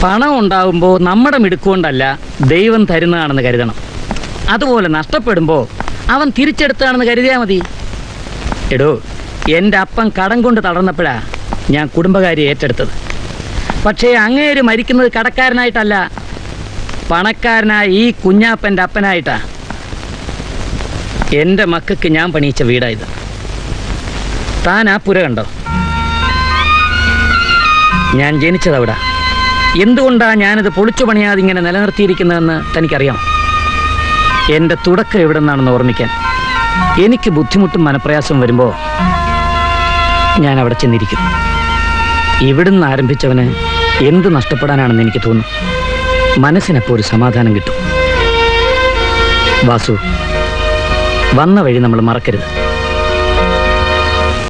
പണം ഉണ്ടാകുമ്പോൾ നമ്മുടെ മിടുക്കൊണ്ടല്ല ദൈവം തരുന്നതാണെന്ന് കരുതണം. അതുപോലെ നഷ്ടപ്പെടുമ്പോൾ അവൻ തിരിച്ചെടുത്തതാണെന്ന് കരുതിയാൽ മതി. എടോ, എൻ്റെ അപ്പൻ കടം കൊണ്ട് തളർന്നപ്പോഴാ ഞാൻ കുടുംബകാര്യം ഏറ്റെടുത്തത്. പക്ഷേ അങ്ങേര് മരിക്കുന്നത് കടക്കാരനായിട്ടല്ല, പണക്കാരനായ ഈ കുഞ്ഞാപ്പൻ്റെ അപ്പനായിട്ടാ. എൻ്റെ മക്കൾക്ക് ഞാൻ പണിയിച്ച വീടായത്. താൻ ആ പുര കണ്ടോ? ഞാൻ ജനിച്ചതവിടെ. എന്തുകൊണ്ടാണ് ഞാനത് പൊളിച്ചു പണിയാതെ ഇങ്ങനെ നിലനിർത്തിയിരിക്കുന്നതെന്ന് തനിക്കറിയാം. എൻ്റെ തുടക്കം എവിടെ നിന്നാണെന്ന് ഓർമ്മിക്കാൻ എനിക്ക് ബുദ്ധിമുട്ടും മനപ്രയാസവും വരുമ്പോൾ ഞാൻ അവിടെ ചെന്നിരിക്കും. ഇവിടുന്ന് ആരംഭിച്ചവന് എന്ത് നഷ്ടപ്പെടാനാണെന്ന് എനിക്ക് തോന്നും. മനസ്സിനപ്പോൾ ഒരു സമാധാനം കിട്ടും. വാസു, വന്ന വഴി നമ്മൾ മറക്കരുത്.